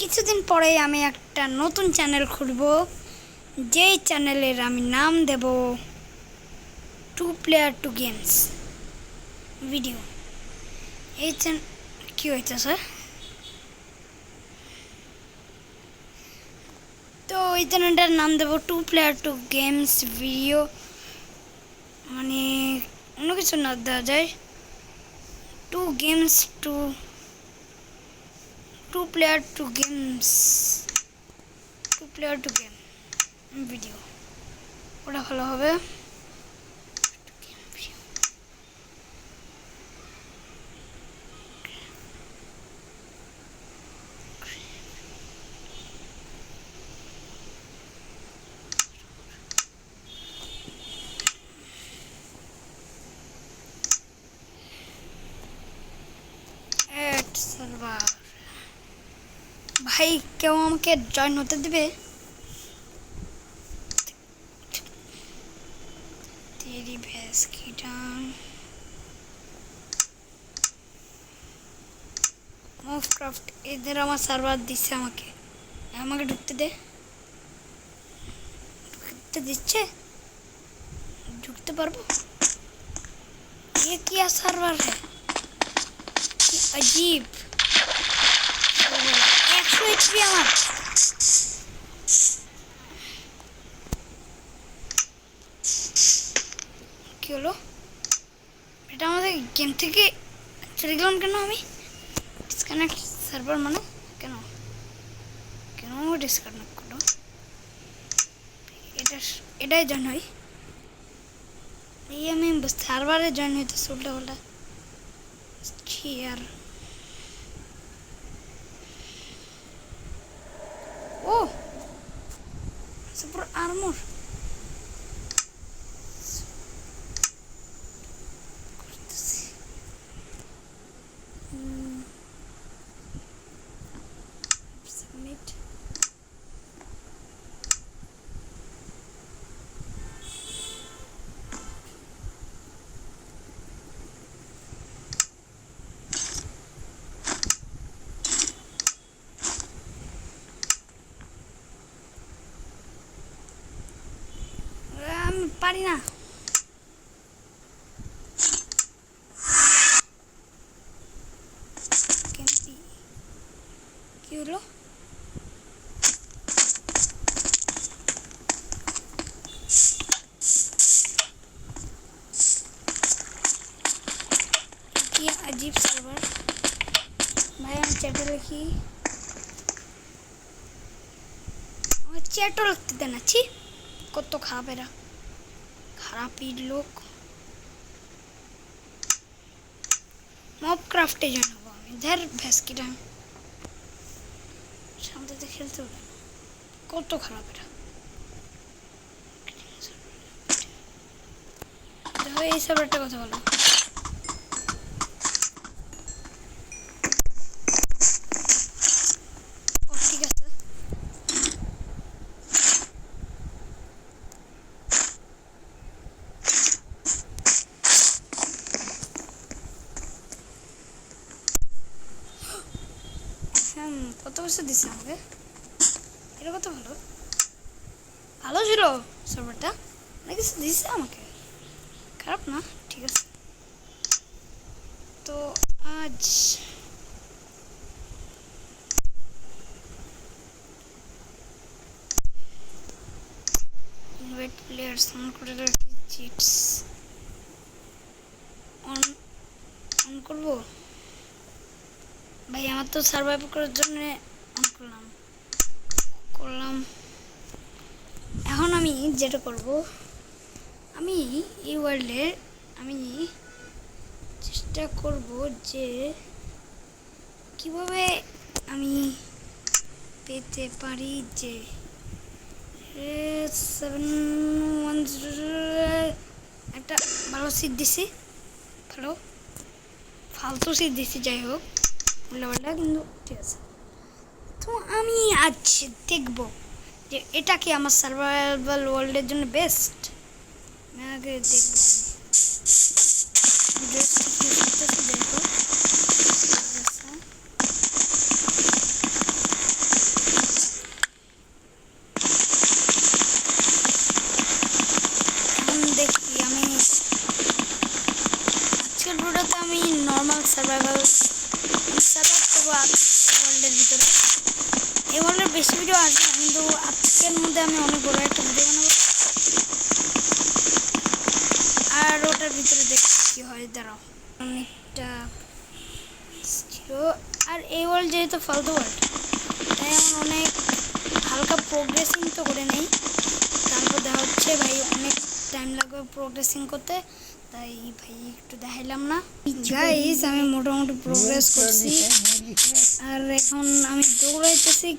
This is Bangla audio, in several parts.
কিছুদিন পরেই আমি একটা নতুন চ্যানেল খুলব, যেই চ্যানেলের আমি নাম দেব 2player2games ভিডিও। এই কি হয়েছে স্যার? তো এই চ্যানেলটার নাম দেব 2player2games ভিডিও, মানে অন্য কিছু না দেওয়া যায়, 2player2games ভিডিও, ওটা ভালো হবে। সার্ভার ভাই, কেউ আমাকে জয়েন হতে দেবে? তেরি ভ্যাস কি ডান মুভক্রাফট এদের আমার সার্ভার দিচ্ছে, আমাকে ঢুকতে দিচ্ছে, ঢুকতে পারবো? ये क्या सर्वर है, अजीब। 100 HP আমার। কি হলো? এটা আমাদের গেম থেকে চলে গেলাম কেন? আমি ডিসকানেক্ট সার্ভার মানে কেন ডিসকানেক্ট করলো? এটাই জয়েন হয়। এই আমি সার্ভারে জয়েন হইতেছে উল্টা পাল্টা আর ও সুপার আর্মর সাবমিট। আমি পারি না। কি হলো? কি अजीब सर्वर भाई। আমি চ্যাটে লিখি, আমার চ্যাটও লিখতে দেন। আছি কত খারাপ, এরা খারাপই লোক। মবক্রাফটে জয়েন হবো আমি। ধর ভ্যাসকিটা সামনে খেলতে হবে, কত খারাপ এরা। দেখো এই সার্ভারটা কথা বলো। ও ঠিক আছে। কত বছর দিচ্ছে আমাকে, এটা কত ভালো ছিল সার্ভারটা, অনেক কিছু দিচ্ছে আমাকে, খারাপ না। ঠিক আছে, তো আজ ইনভাইট প্লেয়ার্স অন করে রাখি, চিটস অন করবো ভাই। আমার তো সার্ভাইভ করার জন্য অন করলাম। এখন আমি যেটা করব, আমি এই ওয়ার্ল্ডে আমি চেষ্টা করব যে কিভাবে আমি পেতে পারি যে 710 একটা ভালো সিট দিছি, ফালতু সিট দিছি, যাই হোক উল্টাপাল্টা, কিন্তু ঠিক আছে। তো আমি আজ দেখব যে এটা কি আমার সার্ভাইভাল ওয়ার্ল্ডের জন্য বেস্ট। আগে দেখব দেখো করবো ওয়ার্ল্ডের ভিতরে। এই ওয়ার্ল্ডের বেশি ভিডিও আসবে না, কিন্তু আজকের মধ্যে আমি অনেক বড় একটা ভিডিও বানাবো। আর ওটার ভিতরে দেখি কি হয়, দাঁড়াও। অনেকটা ছিল। আর এই ওয়ার্ল্ড যেহেতু ফালতু ওয়ার্ল্ড, তাই আমার অনেক হালকা প্রোগ্রেসিং তো করে নেই। তারপর দেখা হচ্ছে ভাই অনেক টাইম লাগবে প্রোগ্রেসিং করতে, তাই ভাই একটু দেখাইলাম না। গাইস আমি মোটামুটি প্রোগ্রেস করছি। আর এখন আমি দৌড়াইতেছি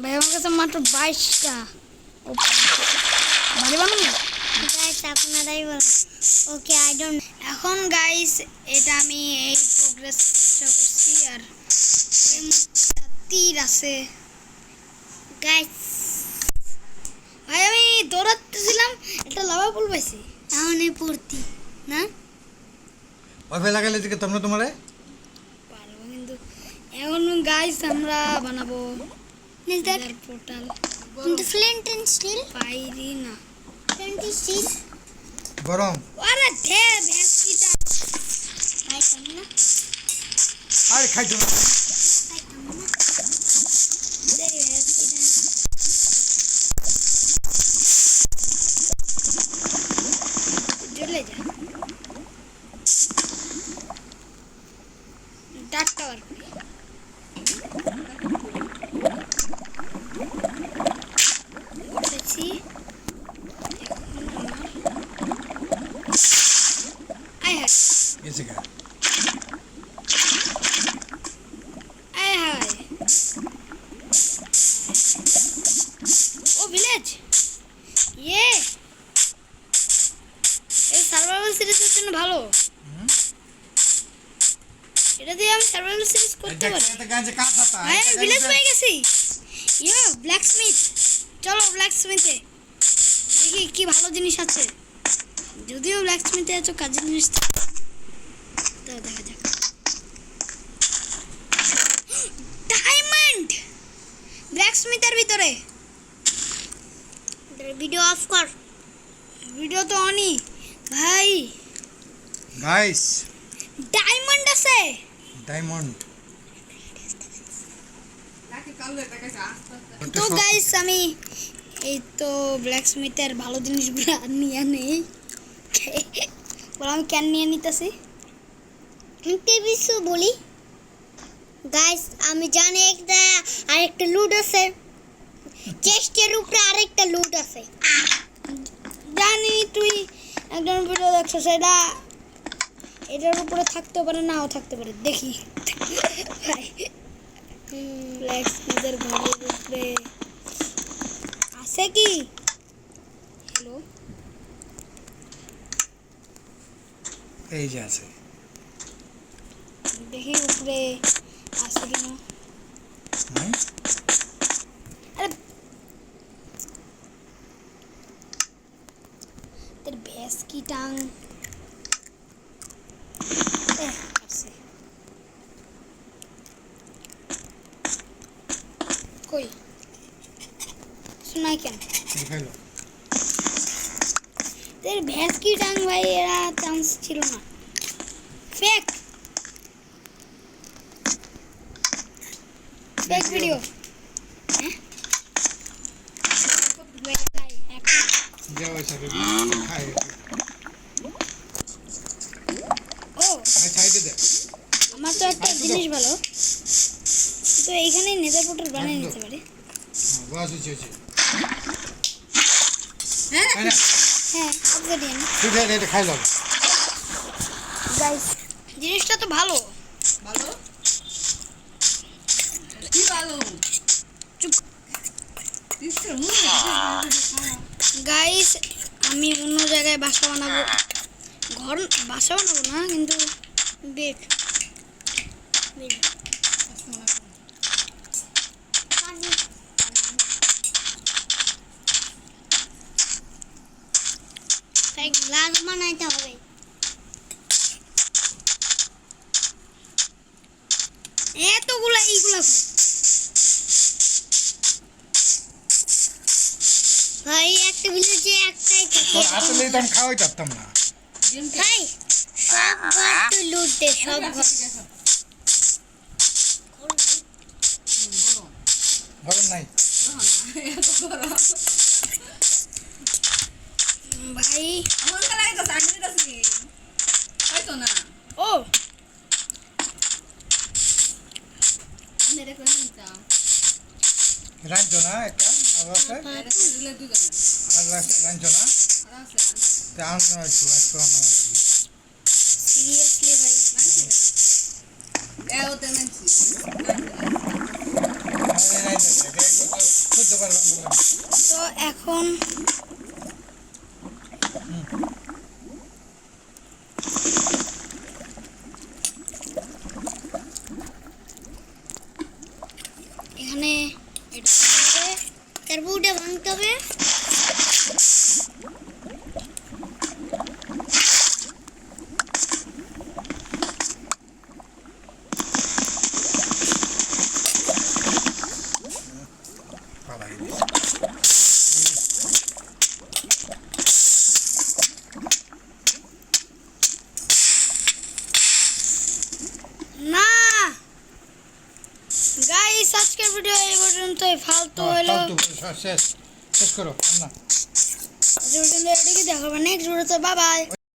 ভাই, আমার কাছে মাত্র 22টা বাড়ি বানাবো। গাইস আপনারাই বলুন। Okay I don't. এখন গাইস এটা আমি এই প্রোগ্রেসটা করছি। আর তীর আছে গাইস ভাই, আমি দৌড়াতেছিলাম একটা লাভা ফুল পাইছি। তাহলে পড়তি না ওয়াইফাই লাগাইলে দিকে তোমরা তোমারে পারবো, কিন্তু এখন গাইস আমরা বানাবো নেদার পোর্টাল। কিন্তু ফ্লিন্ট এন্ড স্টিল পাইরি না স্টিল গরম আরে ধে ভেস্কিটা ভাই সামনে আরে খাইছো না দে ভেস্কিটা জলে যা ডাক টাওয়ার করতেছি। আয় হায় এসে গা আয় হায়, ও ভিলেজ ইয়ে, এই সার্ভাইভাল সিরিজের জন্য ভালো। এটা দিয়ে আমি সার্ভাইভাল সিরিজ করতে পারি। দেখতে গাঁজে কাজ आता ভাই আমি ভিলেজ পেয়ে গেছি। ইয়ে ব্ল্যাকস্মিথ, চলো ব্ল্যাকস্মিথে দেখি কি ভালো জিনিস আছে। যদিও ব্ল্যাকস্মিথে এত কাজের জিনিস থাকে, তাও দেখা যাক। ডায়মন্ড ব্ল্যাকস্মিথের ভিতরে। ভিডিও অফ কর। ভিডিও তো অনই ভাই। গাইস ডায়মন্ড আছে। ডায়মন্ড তো গাইস আমি এই তো ব্ল্যাকস্মিথের ভালো জিনিসগুলো নিয়ে নেই। বল আমি কেন নিয়ে নিতেছি। কিছু বলি গাইস, আমি জানি একটা আরেকটা লুট আছে, চেস্টের উপরে আরেকটা লুট আছে। জানি তুই একজন ভিডিও দেখছো, সেটা এটার উপরে থাকতে পারে, নাও থাকতে পারে, দেখি। ব্ল্যাকস্মিথের ঘরের উপরে আছে কি? হ্যালো এই যে আছে দেখি উপরে আছে কিনা। নাই अरे तेरे भैंस की टांग से कोई सुना क्या দেখাইলো तेरे भैंस की टांग भाई एरा चांस छिलो ना फेक फेक वीडियो যাও সাথে খাই ও আমি সাইডে দে আমার তো একটা জিনিস ভালো, তো এইখানে নেজার পোর্টাল বানিয়ে নিতে পারি। বাস হচ্ছে হ্যাঁ তাই না হ্যাঁ অবজেডিয়ান ঠিক আছে এটা খাইলাম গাইস, জিনিসটা তো ভালো। ভালো কি ভালো চুপ দিচ্ছে গাইস, আমি অন্য জায়গায় বাসা বানাবো। ঘর বাসা বানাবো না, কিন্তু বেড গ্লাস বানাইতে হবে। এতগুলা এইগুলা ভাই একটা ভিলেজে একটাই থাকে। তোর হাতে লই তো আমি খাওয়াই পারতাম না ভাই সব ঘর তুই লুট দে, সব ঘর ধরেন নাই এত গরম ভাই আমার কাছে লাগে তো সাইড আছে হয়তো না ও আমি এটা করে নিতাম রাঁধছো না একটা আর আছে এটা দিলে দুজন আর রাঁধছো না আর আছে তা আনো একটু আনো সিরিয়াসলি ভাই নাকি না ওতে নাকি বুঝতে পারলাম তো এখন এখানে এটা হবে, তারপর ওটা ভাঙতে হবে। না গাইস আজকের ভিডিও এই পর্যন্তই। ফালতু হলো শেষ শেষ করো না আজকের ভিডিও এদিকে দেখাবো নেক্সট ভিডিওতে। Bye bye.